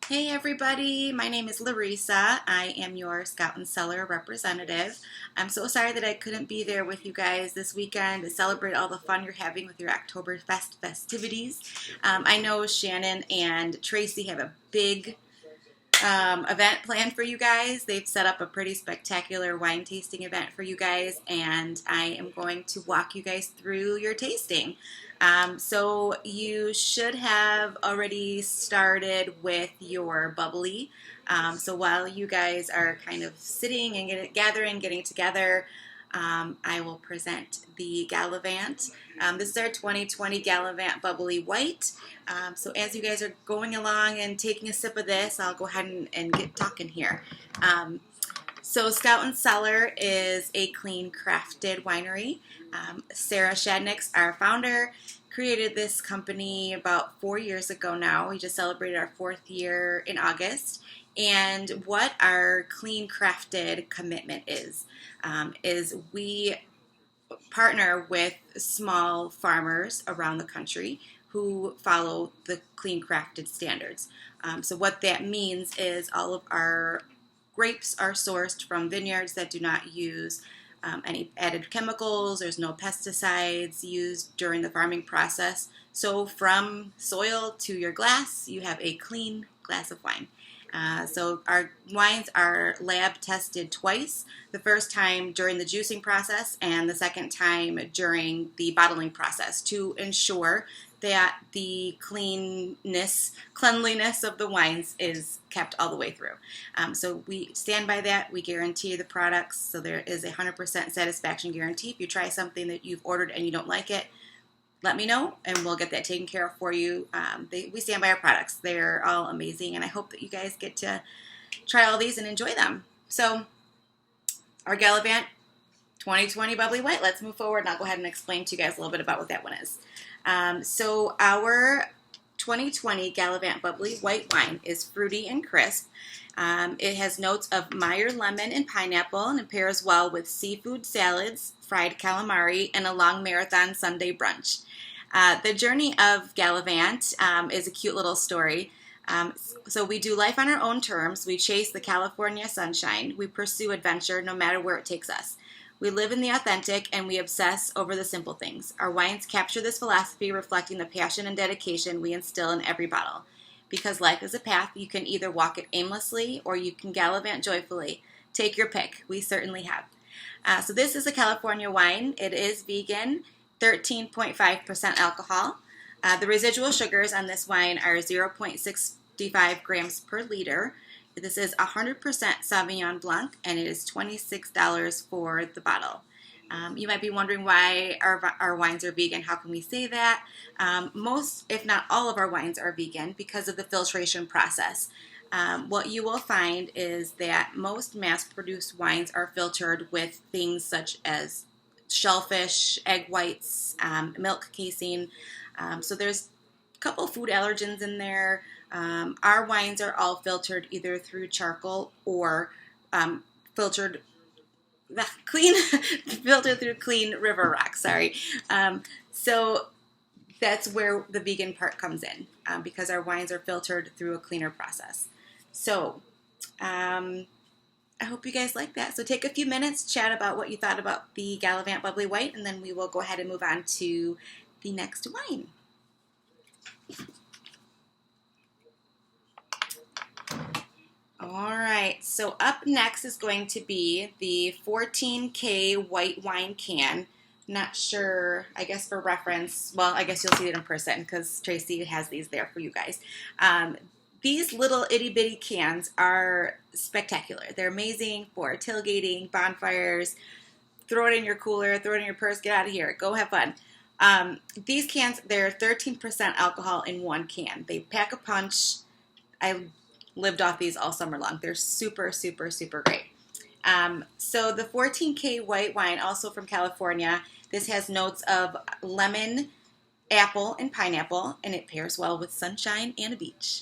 Hey everybody, my name is Larissa. I am your Scout and Cellar representative. I'm so sorry that I couldn't be there with you guys this weekend to celebrate all the fun you're having with your Oktoberfest festivities. I know Shannon and Tracy have a big event planned for you guys. They've set up a pretty spectacular wine tasting event for you guys, and I am going to walk you guys through your tasting. So you should have already started with your bubbly. So while you guys are kind of sitting and getting together, I will present the Gallivant. This is our 2020 Gallivant Bubbly White. So as you guys are going along and taking a sip of this, I'll go ahead and get talking here. So Scout and Cellar is a clean crafted winery. Sarah Shadnick's our founder, created this company about 4 years ago now. We just celebrated our 4th year in August. And what our clean crafted commitment is we partner with small farmers around the country who follow the clean crafted standards. So what that means is all of our grapes are sourced from vineyards that do not use any added chemicals. There's no pesticides used during the farming process. So from soil to your glass, you have a clean glass of wine. So our wines are lab tested twice, the first time during the juicing process and the second time during the bottling process to ensure that the cleanliness of the wines is kept all the way through. So we stand by that. We guarantee the products. So there is a 100% satisfaction guarantee. If you try something that you've ordered and you don't like it, let me know and we'll get that taken care of for you. We stand by our products. They're all amazing, and I hope that you guys get to try all these and enjoy them. So our Gallivant 2020 Bubbly White, let's move forward and I'll go ahead and explain to you guys a little bit about what that one is. So our 2020 Gallivant Bubbly White wine is fruity and crisp. It has notes of Meyer lemon and pineapple, and it pairs well with seafood salads, fried calamari, and a long marathon Sunday brunch. The journey of Gallivant is a cute little story. So we do life on our own terms. We chase the California sunshine. We pursue adventure no matter where it takes us. We live in the authentic and we obsess over the simple things. Our wines capture this philosophy, reflecting the passion and dedication we instill in every bottle. Because life is a path, you can either walk it aimlessly or you can gallivant joyfully. Take your pick. We certainly have. So this is a California wine. It is vegan, 13.5% alcohol. The residual sugars on this wine are 0.65 grams per liter. This is 100% Sauvignon Blanc, and it is $26 for the bottle. You might be wondering why our wines are vegan. How can we say that? Most, if not all of our wines are vegan because of the filtration process. What you will find is that most mass-produced wines are filtered with things such as shellfish, egg whites, milk casein. So there's a couple food allergens in there. Our wines are all filtered either through charcoal or filtered through clean river rock. So that's where the vegan part comes in, because our wines are filtered through a cleaner process. So I hope you guys like that. So take a few minutes, chat about what you thought about the Gallivant Bubbly White, and then we will go ahead and move on to the next wine. All right, so up next is going to be the 14K white wine can. Not sure, I guess for reference, well, I guess you'll see it in person because Tracy has these there for you guys. These little itty bitty cans are spectacular. They're amazing for tailgating, bonfires, throw it in your cooler, throw it in your purse, get out of here, go have fun. These cans, they're 13% alcohol in one can. They pack a punch. I lived off these all summer long. They're super, super, super great. So the 14K white wine, also from California, this has notes of lemon, apple, and pineapple, and it pairs well with sunshine and a beach.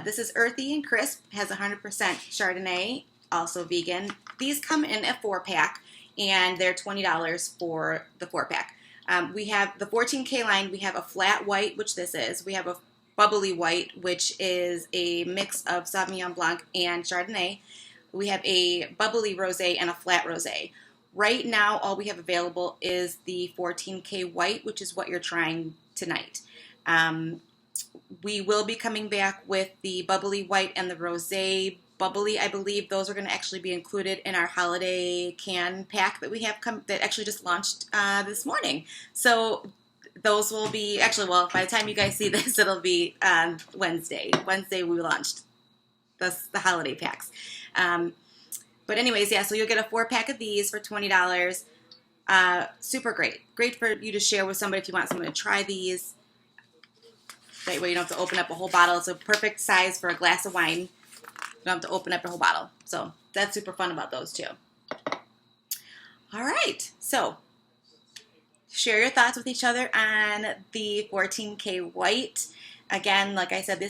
This is earthy and crisp, has 100% Chardonnay, also vegan. These come in a 4-pack, and they're $20 for the 4-pack. We have the 14K line. We have a flat white, which this is. We have a bubbly white, which is a mix of Sauvignon Blanc and Chardonnay. We have a bubbly rosé and a flat rosé. Right now, all we have available is the 14K white, which is what you're trying tonight. We will be coming back with the bubbly white and the rosé bubbly. I believe those are going to actually be included in our holiday can pack that we have that actually just launched this morning. So those will be, actually, well, by the time you guys see this, it'll be Wednesday. Wednesday we launched the holiday packs. But anyways, yeah, so you'll get a 4-pack of these for $20. Super great. Great for you to share with somebody if you want someone to try these. That way you don't have to open up a whole bottle. It's a perfect size for a glass of wine. You don't have to open up a whole bottle. So that's super fun about those too. All right. So share your thoughts with each other on the 14K white. Again, like I said,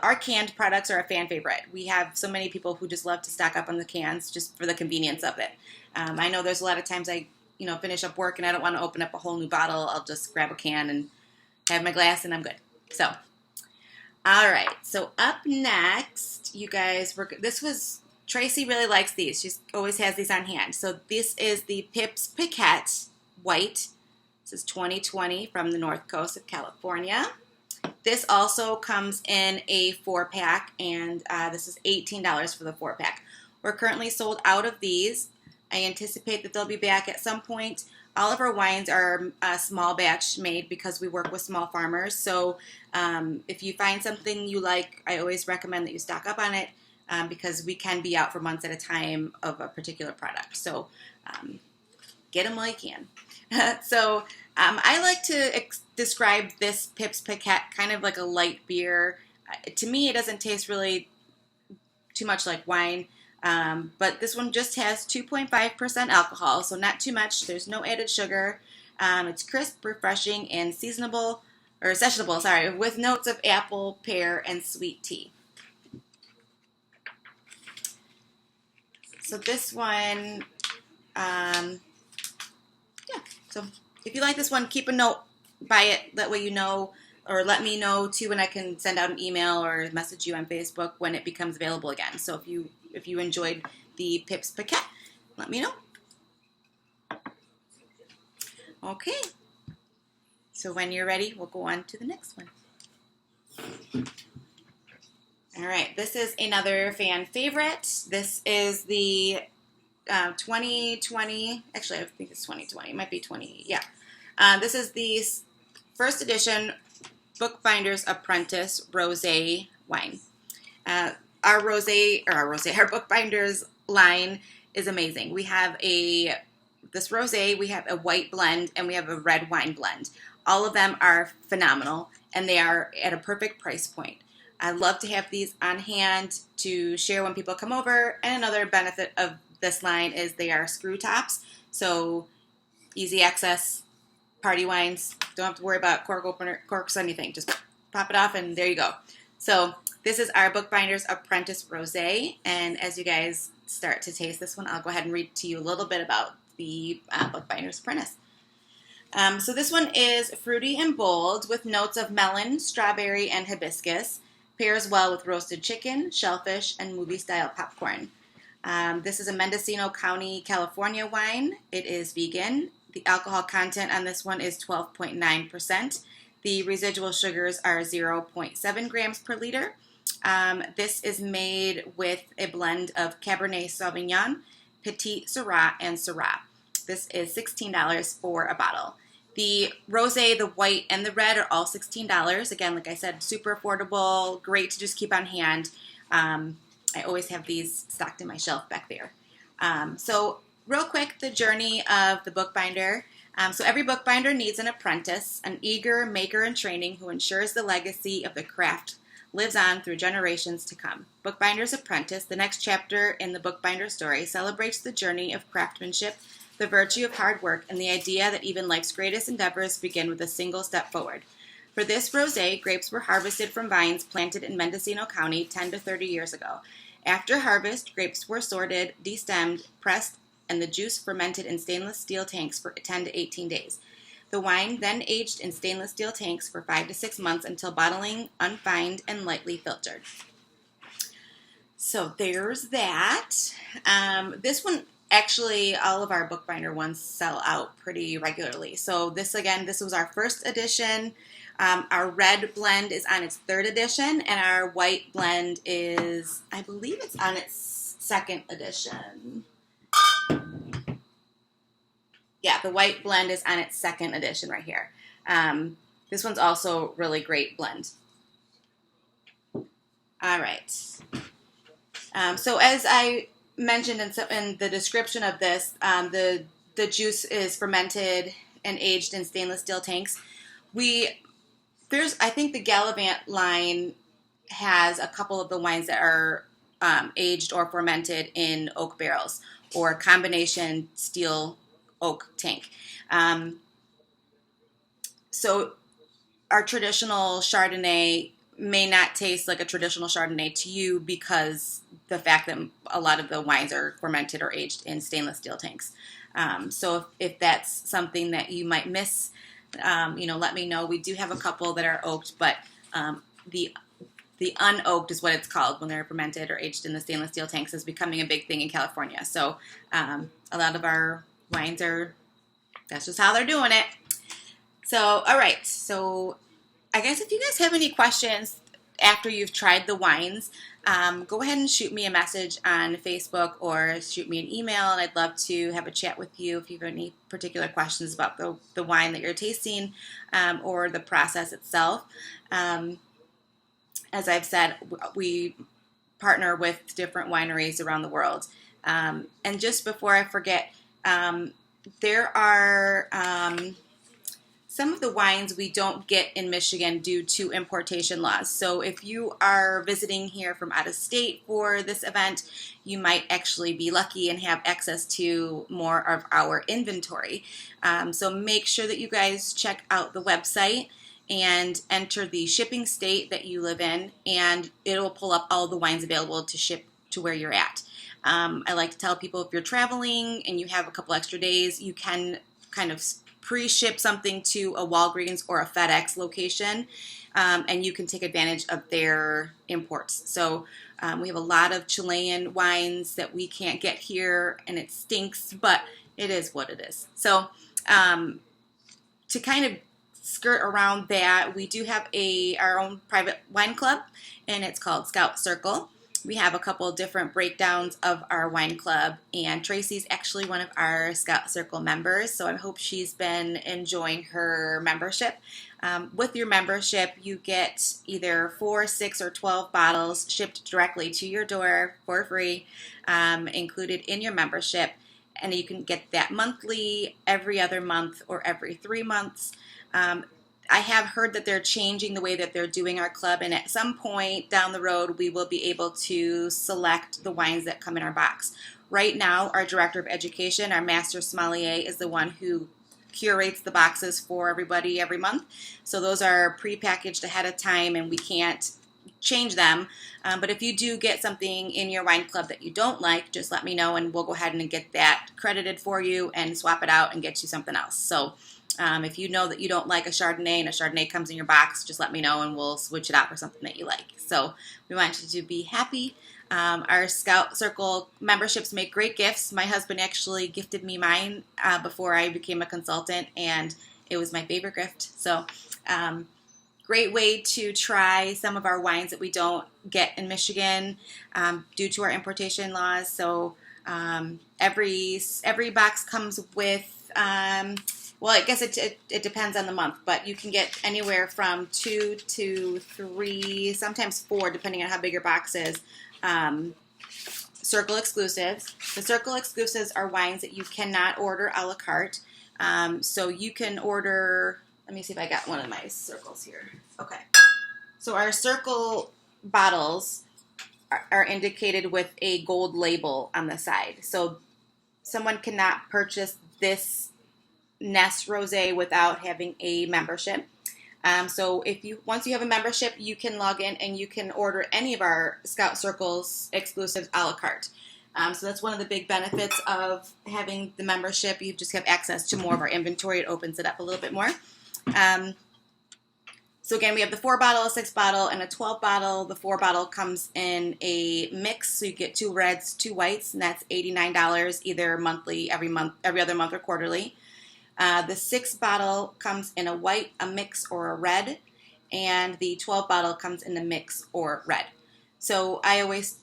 our canned products are a fan favorite. We have so many people who just love to stock up on the cans just for the convenience of it. I know there's a lot of times I finish up work and I don't want to open up a whole new bottle. I'll just grab a can and have my glass and I'm good. So, all right. So up next, you guys, Tracy really likes these. She always has these on hand. So this is the Pips Piquette White. This is 2020 from the North Coast of California. This also comes in a 4-pack, and this is $18 for the 4-pack. We're currently sold out of these. I anticipate that they'll be back at some point. All of our wines are small batch made because we work with small farmers. So if you find something you like, I always recommend that you stock up on it because we can be out for months at a time of a particular product. So get them while you can. So I like to describe this Pips Piquette kind of like a light beer. To me, it doesn't taste really too much like wine. But this one just has 2.5% alcohol, so not too much. There's no added sugar. It's crisp, refreshing, and sessionable, with notes of apple, pear, and sweet tea. So this one, so if you like this one, keep a note, buy it. That way you know, or let me know too, and I can send out an email or message you on Facebook when it becomes available again. So if you enjoyed the Pips Piquette, let me know. Okay. So when you're ready, we'll go on to the next one. All right. This is another fan favorite. This is the 2020. Actually, I think it's 2020. It might be 20. Yeah. This is the first edition Bookbinder's Apprentice Rosé wine. Our Bookbinder's line is amazing. We have this rosé, we have a white blend, and we have a red wine blend. All of them are phenomenal, and they are at a perfect price point. I love to have these on hand to share when people come over. And another benefit of this line is they are screw tops, so easy access, party wines. Don't have to worry about corks, anything. Just pop it off, and there you go. So this is our Bookbinder's Apprentice Rosé, and as you guys start to taste this one, I'll go ahead and read to you a little bit about the Bookbinder's Apprentice. So this one is fruity and bold with notes of melon, strawberry, and hibiscus. Pairs well with roasted chicken, shellfish, and movie-style popcorn. This is a Mendocino County, California wine. It is vegan. The alcohol content on this one is 12.9%. The residual sugars are 0.7 grams per liter. This is made with a blend of Cabernet Sauvignon, Petit Syrah, and Syrah. This is $16 for a bottle. The rosé, the white, and the red are all $16. Again, like I said, super affordable, great to just keep on hand. I always have these stocked in my shelf back there. So real quick, the journey of the bookbinder. So every bookbinder needs an apprentice, an eager maker in training who ensures the legacy of the craft lives on through generations to come. Bookbinder's Apprentice, the next chapter in the bookbinder story, celebrates the journey of craftsmanship, the virtue of hard work, and the idea that even life's greatest endeavors begin with a single step forward. For this rosé, grapes were harvested from vines planted in Mendocino County 10 to 30 years ago. After harvest, grapes were sorted, destemmed, pressed, and the juice fermented in stainless steel tanks for 10 to 18 days. The wine then aged in stainless steel tanks for 5 to 6 months until bottling, unfined, and lightly filtered. So there's that. This one, actually, all of our bookbinder ones sell out pretty regularly. So this was our first edition. Our red blend is on its third edition, and our white blend is, I believe it's on its second edition. Yeah, the white blend is on its second edition right here. This one's also really great blend. All right. So as I mentioned in the description of this, the juice is fermented and aged in stainless steel tanks. I think the Gallivant line has a couple of the wines that are aged or fermented in oak barrels or combination steel oak tank. So our traditional Chardonnay may not taste like a traditional Chardonnay to you because the fact that a lot of the wines are fermented or aged in stainless steel tanks. So if that's something that you might miss, let me know. We do have a couple that are oaked, but the unoaked is what it's called when they're fermented or aged in the stainless steel tanks is becoming a big thing in California. So a lot of our wines that's just how they're doing it. So, all right. So I guess if you guys have any questions after you've tried the wines, go ahead and shoot me a message on Facebook or shoot me an email, and I'd love to have a chat with you if you have any particular questions about the wine that you're tasting or the process itself. As I've said, we partner with different wineries around the world. And just before I forget, there are some of the wines we don't get in Michigan due to importation laws. So if you are visiting here from out of state for this event, you might actually be lucky and have access to more of our inventory. So make sure that you guys check out the website and enter the shipping state that you live in, and it'll pull up all the wines available to ship to where you're at. I like to tell people if you're traveling and you have a couple extra days, you can kind of pre-ship something to a Walgreens or a FedEx location, and you can take advantage of their imports. So we have a lot of Chilean wines that we can't get here, and it stinks, but it is what it is. So to kind of skirt around that, we do have our own private wine club, and it's called Scout Circle. We have a couple of different breakdowns of our wine club, and Tracy's actually one of our Scout Circle members, so I hope she's been enjoying her membership. With your membership, you get either 4, 6, or 12 bottles shipped directly to your door for free, included in your membership, and you can get that monthly, every other month, or every 3 months. I have heard that they're changing the way that they're doing our club, and at some point down the road, we will be able to select the wines that come in our box. Right now, our Director of Education, our Master Sommelier, is the one who curates the boxes for everybody every month. So those are pre-packaged ahead of time, and we can't change them. But if you do get something in your wine club that you don't like, just let me know, and we'll go ahead and get that credited for you and swap it out and get you something else. So if you know that you don't like a Chardonnay and a Chardonnay comes in your box, just let me know and we'll switch it out for something that you like. So we want you to be happy. Our Scout Circle memberships make great gifts. My husband actually gifted me mine before I became a consultant, and it was my favorite gift. So great way to try some of our wines that we don't get in Michigan due to our importation laws. So every box comes with well, I guess it depends on the month, but you can get anywhere from 2 to 3, sometimes 4, depending on how big your box is, Circle exclusives. The Circle exclusives are wines that you cannot order a la carte. So you can order, let me see if I got one of my Circles here. Okay. So our Circle bottles are indicated with a gold label on the side. So someone cannot purchase this Nest Rosé without having a membership. So once you have a membership, you can log in and you can order any of our Scout Circles exclusives a la carte. So that's one of the big benefits of having the membership. You just have access to more of our inventory. It opens it up a little bit more. So again, we have the 4-bottle, a 6-bottle, and a 12-bottle. The 4-bottle comes in a mix, so you get 2 reds, 2 whites, and that's $89 either monthly, every other month, or quarterly. The 6-bottle comes in a white, a mix, or a red, and the 12-bottle comes in the mix or red. So I always,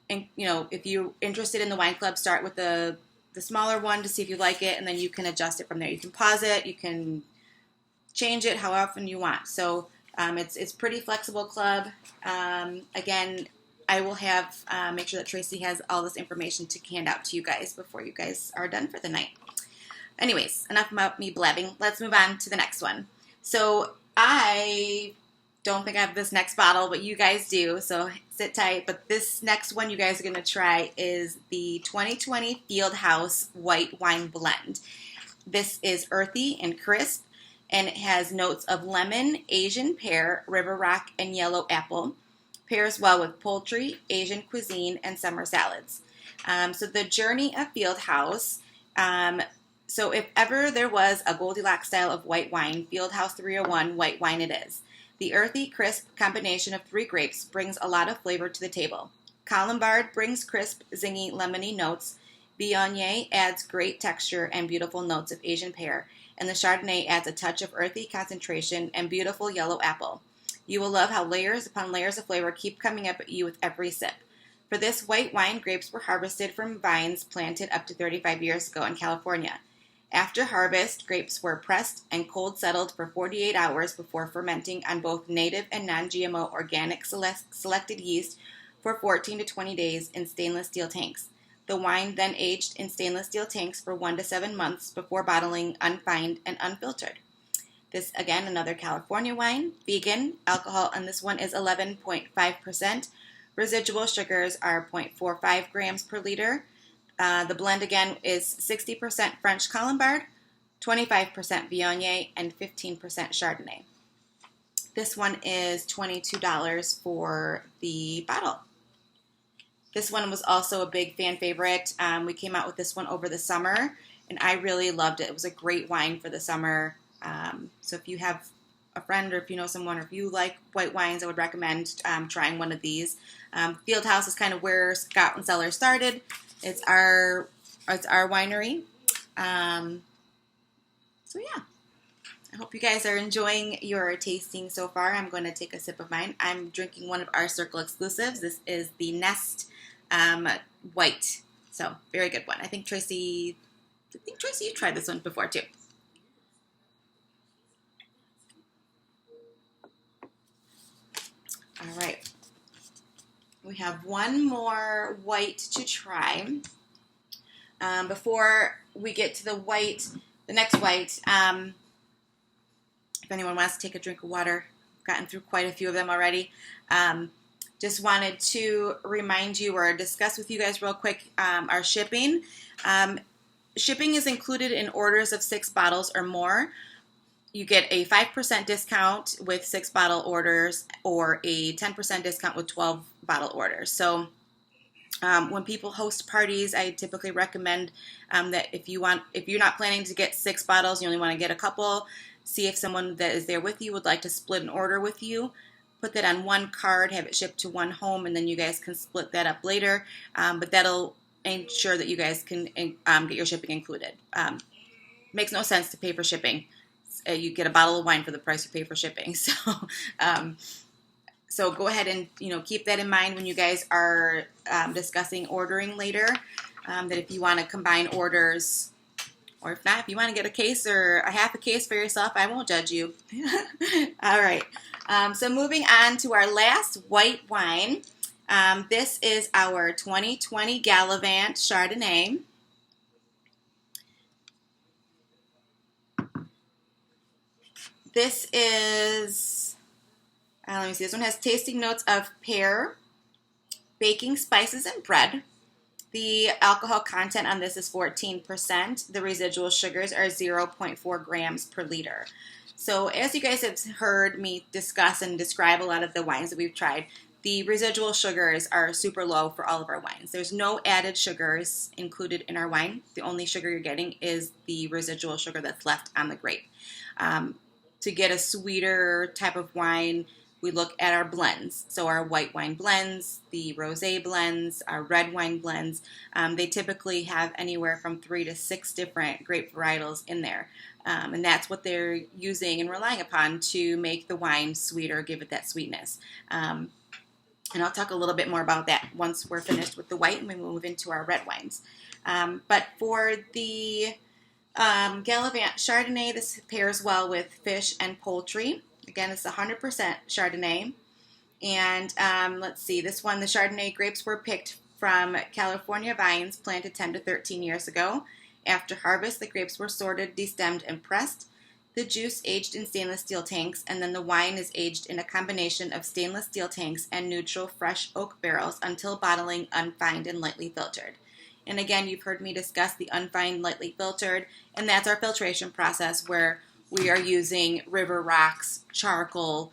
if you're interested in the wine club, start with the smaller one to see if you like it, and then you can adjust it from there. You can pause it, you can change it how often you want. So it's pretty flexible club. Again, I will have make sure that Tracy has all this information to hand out to you guys before you guys are done for the night. Anyways, enough about me blabbing. Let's move on to the next one. So I don't think I have this next bottle, but you guys do, so sit tight. But this next one you guys are going to try is the 2020 Fieldhouse White Wine Blend. This is earthy and crisp, and it has notes of lemon, Asian pear, river rock, and yellow apple. Pairs well with poultry, Asian cuisine, and summer salads. So the journey of Fieldhouse. So if ever there was a Goldilocks style of white wine, Fieldhouse 301 white wine it is. The earthy, crisp combination of 3 grapes brings a lot of flavor to the table. Colombard brings crisp, zingy, lemony notes. Viognier adds great texture and beautiful notes of Asian pear. And the Chardonnay adds a touch of earthy concentration and beautiful yellow apple. You will love how layers upon layers of flavor keep coming up at you with every sip. For this white wine, grapes were harvested from vines planted up to 35 years ago in California. After harvest, grapes were pressed and cold settled for 48 hours before fermenting on both native and non-GMO organic selected yeast for 14 to 20 days in stainless steel tanks. The wine then aged in stainless steel tanks for 1 to 7 months before bottling unfined and unfiltered. This, again, another California wine, vegan. Alcohol on this one is 11.5%. Residual sugars are 0.45 grams per liter. The blend, again, is 60% French Colombard, 25% Viognier, and 15% Chardonnay. This one is $22 for the bottle. This one was also a big fan favorite. We came out with this one over the summer, and I really loved it. It was a great wine for the summer. So if you have a friend, or if you know someone, or if you like white wines, I would recommend trying one of these. Fieldhouse is kind of where Scout and Cellar started. It's our winery. So yeah, I hope you guys are enjoying your tasting so far. I'm going to take a sip of mine. I'm drinking one of our Circle exclusives. This is the Nest White. So very good one. I think Tracy, you tried this one before too. All right. We have one more white to try. Before we get to the next white, if anyone wants to take a drink of water, I've gotten through quite a few of them already. Just wanted to remind you or discuss with you guys real quick our shipping. Shipping is included in orders of 6 bottles or more. You get a 5% discount with 6-bottle orders, or a 10% discount with 12-bottle orders. So when people host parties, I typically recommend that if you're not planning to get 6 bottles, you only want to get a couple, see if someone that is there with you would like to split an order with you. Put that on one card, have it shipped to one home, and then you guys can split that up later. But that'll ensure that you guys can get your shipping included. Makes no sense to pay for shipping. You get a bottle of wine for the price you pay for shipping. So go ahead and keep that in mind when you guys are discussing ordering later. That if you want to combine orders, or if not, if you want to get a case or a half a case for yourself, I won't judge you. All right. So moving on to our last white wine. This is our 2020 Gallivant Chardonnay. This is, let me see, this one has tasting notes of pear, baking spices, and bread. The alcohol content on this is 14%. The residual sugars are 0.4 grams per liter. So as you guys have heard me discuss and describe a lot of the wines that we've tried, the residual sugars are super low for all of our wines. There's no added sugars included in our wine. The only sugar you're getting is the residual sugar that's left on the grape. To get a sweeter type of wine, we look at our blends. So our white wine blends, the rosé blends, our red wine blends, they typically have anywhere from 3 to 6 different grape varietals in there. And that's what they're using and relying upon to make the wine sweeter, give it that sweetness. And I'll talk a little bit more about that once we're finished with the white and we move into our red wines. But for the Gallivant Chardonnay, this pairs well with fish and poultry. Again, it's 100% Chardonnay. And let's see, this one, the Chardonnay grapes were picked from California vines planted 10 to 13 years ago. After harvest, the grapes were sorted, destemmed, and pressed. The juice aged in stainless steel tanks, and then the wine is aged in a combination of stainless steel tanks and neutral fresh oak barrels until bottling, unfined, and lightly filtered. And again, you've heard me discuss the unfined, lightly filtered, and that's our filtration process where we are using river rocks, charcoal,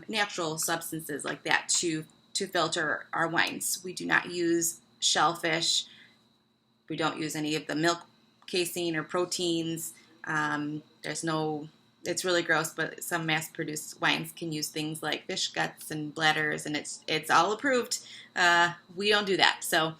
natural substances like that to filter our wines. We do not use shellfish. We don't use any of the milk casein or proteins. It's really gross, but some mass-produced wines can use things like fish guts and bladders, and it's all approved. We don't do that. So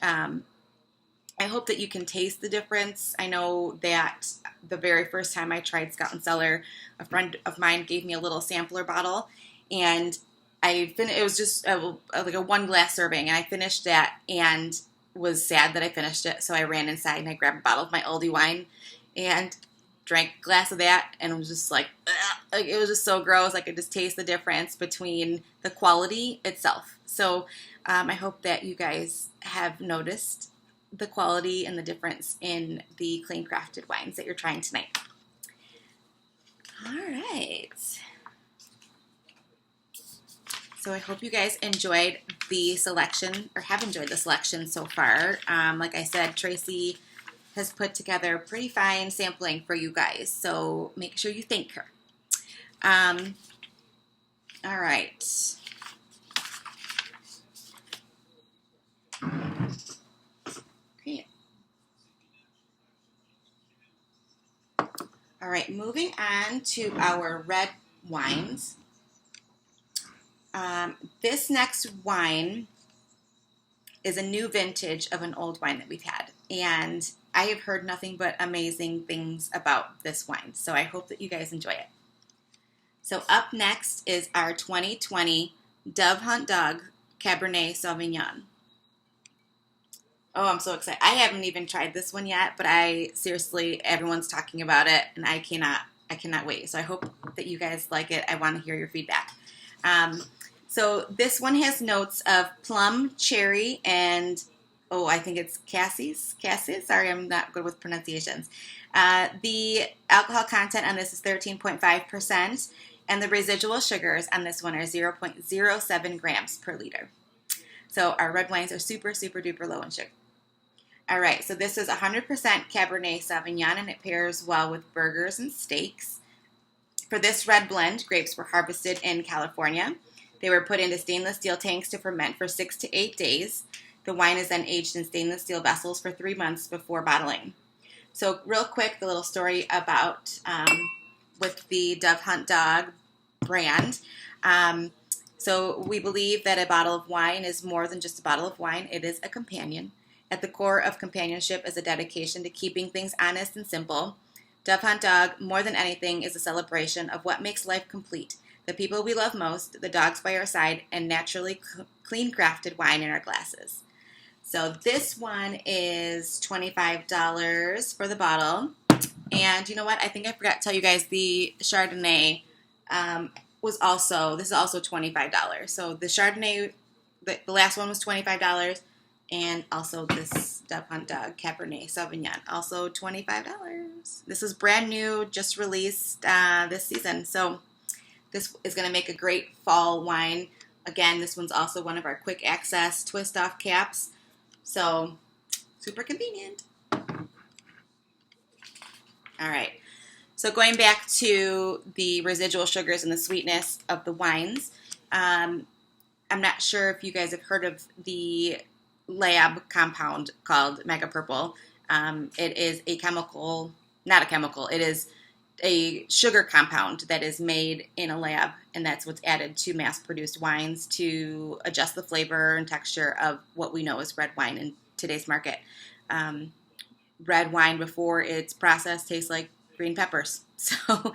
I hope that you can taste the difference. I know that the very first time I tried Scout and Cellar, a friend of mine gave me a little sampler bottle, and it was just like a 1 glass serving, and I finished that and was sad that I finished it, so I ran inside and I grabbed a bottle of my Aldi wine and drank a glass of that, and it was just like it was just so gross. I could just taste the difference between the quality itself. So I hope that you guys have noticed the quality and the difference in the clean crafted wines that you're trying tonight. All right. So I hope you guys enjoyed the selection, or have enjoyed the selection so far. Like I said, Tracy has put together a pretty fine sampling for you guys, so make sure you thank her. All right. Okay. All right, moving on to our red wines. This next wine is a new vintage of an old wine that we've had, and I have heard nothing but amazing things about this wine, so I hope that you guys enjoy it. So up next is our 2020 Dove Hunt Dog Cabernet Sauvignon. Oh, I'm so excited. I haven't even tried this one yet, but everyone's talking about it, and I cannot wait. So I hope that you guys like it. I want to hear your feedback. So this one has notes of plum, cherry, and I think it's cassis. Sorry, I'm not good with pronunciations. The alcohol content on this is 13.5%, and the residual sugars on this one are 0.07 grams per liter. So our red wines are super, super duper low in sugar. All right, so this is 100% Cabernet Sauvignon, and it pairs well with burgers and steaks. For this red blend, grapes were harvested in California. They were put into stainless steel tanks to ferment for 6 to 8 days. The wine is then aged in stainless steel vessels for 3 months before bottling. So real quick, the little story about with the Dove Hunt Dog brand. So we believe that a bottle of wine is more than just a bottle of wine. It is a companion. At the core of companionship is a dedication to keeping things honest and simple. Dove Hunt Dog, more than anything, is a celebration of what makes life complete. The people we love most, the dogs by our side, and naturally clean crafted wine in our glasses. So this one is $25 for the bottle. And you know what? I think I forgot to tell you guys the Chardonnay this is also $25. So the Chardonnay, the last one was $25. And also this Dove Hunt Dog Cabernet Sauvignon, also $25. This is brand new, just released this season. So this is going to make a great fall wine. Again, this one's also one of our quick access twist off caps. So super convenient. All right. So going back to the residual sugars and the sweetness of the wines, I'm not sure if you guys have heard of the lab compound called Mega Purple. It is a chemical, not a chemical, it is a sugar compound that is made in a lab, and that's what's added to mass-produced wines to adjust the flavor and texture of what we know as red wine in today's market. Red wine before it's processed tastes like green peppers. So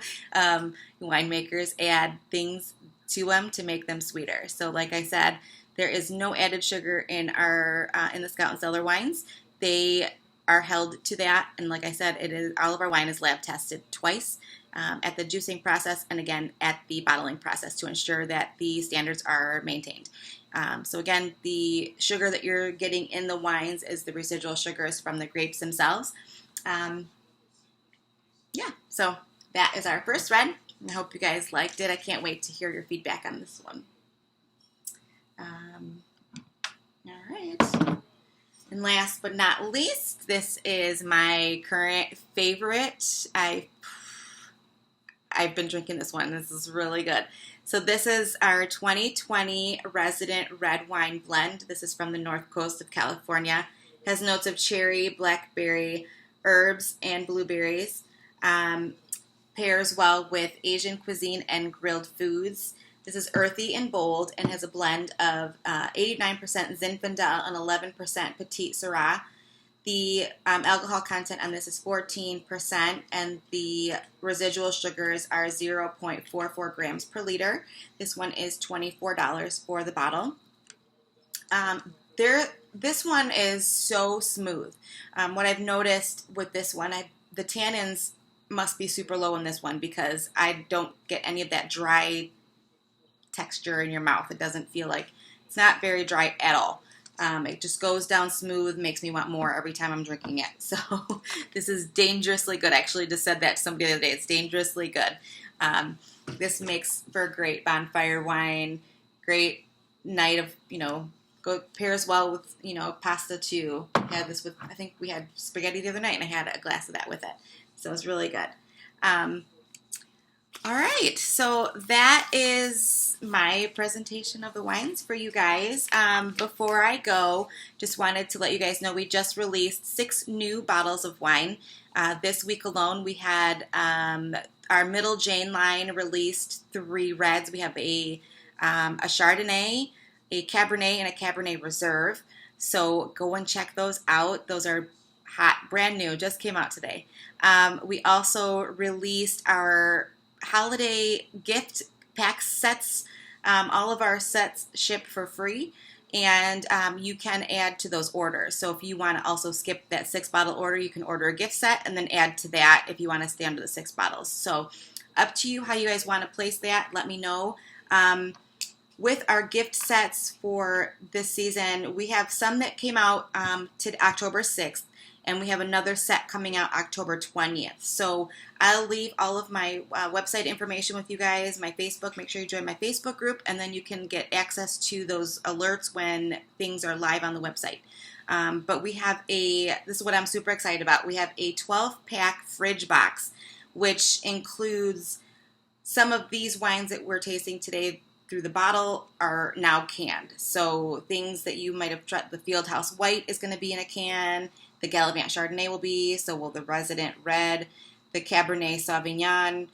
winemakers add things to them to make them sweeter. So like I said, there is no added sugar in our in the Scout and Cellar wines. They are held to that, and like I said, it is all of our wine is lab tested twice at the juicing process and again at the bottling process to ensure that the standards are maintained. So again, the sugar that you're getting in the wines is the residual sugars from the grapes themselves. So that is our first red. I hope you guys liked it. I can't wait to hear your feedback on this one. All right. And last but not least, this is my current favorite. I've been drinking this one. This is really good. So this is our 2020 Resident Red Wine Blend. This is from the North Coast of California. It has notes of cherry, blackberry, herbs, and blueberries. Pairs well with Asian cuisine and grilled foods. This is earthy and bold and has a blend of 89% Zinfandel and 11% Petite Syrah. The alcohol content on this is 14%, and the residual sugars are 0.44 grams per liter. This one is $24 for the bottle. This one is so smooth. What I've noticed with this one, the tannins must be super low in this one because I don't get any of that dry texture in your mouth. It doesn't feel like, it's not very dry at all. It just goes down smooth, makes me want more every time I'm drinking it. So this is dangerously good. I actually just said that to somebody the other day. It's dangerously good. This makes for a great bonfire wine, great night of, pairs well with, pasta too. I had this with, I think we had spaghetti the other night and I had a glass of that with it. So it's really good. All right, so that is my presentation of the wines for you guys. Before I go, just wanted to let you guys know we just released 6 new bottles of wine. This week alone, we had our Middle Jane line released 3 reds. We have a Chardonnay, a Cabernet, and a Cabernet Reserve. So go and check those out. Those are hot, brand new, just came out today. We also released our holiday gift pack sets. All of our sets ship for free, and you can add to those orders. So if you want to also skip that 6-bottle order, you can order a gift set and then add to that if you want to stay under the 6 bottles. So up to you how you guys want to place that. Let me know. With our gift sets for this season, we have some that came out to October 6th. And we have another set coming out October 20th. So I'll leave all of my website information with you guys, my Facebook. Make sure you join my Facebook group, and then you can get access to those alerts when things are live on the website. But we have this is what I'm super excited about. We have a 12-pack fridge box, which includes some of these wines that we're tasting today through the bottle are now canned. So things that you might have tried, the Fieldhouse White is going to be in a can. The Gallivant Chardonnay will be, so will the Resident Red, the Cabernet Sauvignon.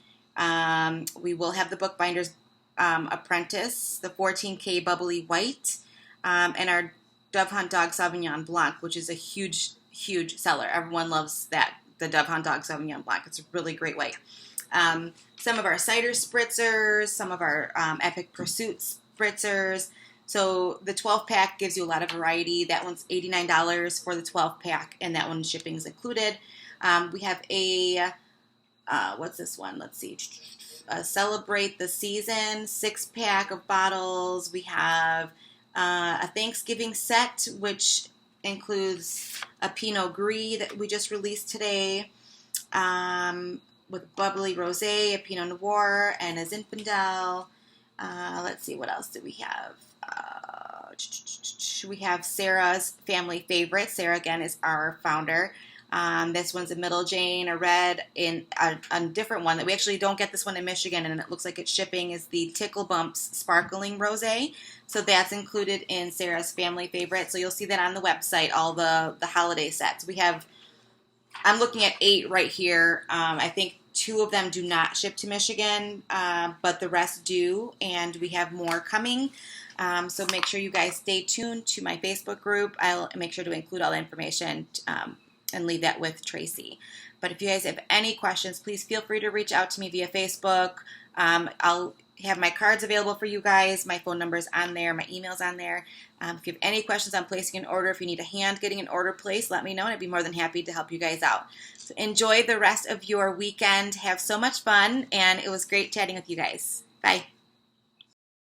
We will have the Bookbinder's Apprentice, the 14K Bubbly White, and our Dove Hunt Dog Sauvignon Blanc, which is a huge, huge seller. Everyone loves that, the Dove Hunt Dog Sauvignon Blanc. It's a really great white. Some of our cider spritzers, some of our Epic Pursuit spritzers. So the 12-pack gives you a lot of variety. That one's $89 for the 12-pack, and that one shipping is included. We have a, what's this one? Let's see. Celebrate the Season 6-pack of bottles. We have a Thanksgiving set, which includes a Pinot Gris that we just released today, with bubbly rosé, a Pinot Noir, and a Zinfandel. Let's see, what else do we have? We have Sarah's family favorite. Sarah, again, is our founder. This one's a middle Jane, a red, in a different one that we actually don't get this one in Michigan, and it looks like it's shipping, is the Tickle Bumps Sparkling Rosé. So that's included in Sarah's family favorite. So you'll see that on the website, all the holiday sets. We have, I'm looking at 8 right here. I think 2 of them do not ship to Michigan, but the rest do, and we have more coming. So make sure you guys stay tuned to my Facebook group. I'll make sure to include all the information and leave that with Tracy. But if you guys have any questions, please feel free to reach out to me via Facebook. I'll have my cards available for you guys. My phone number's on there. My email's on there. If you have any questions on placing an order, if you need a hand getting an order placed, let me know, and I'd be more than happy to help you guys out. So enjoy the rest of your weekend. Have so much fun, and it was great chatting with you guys. Bye.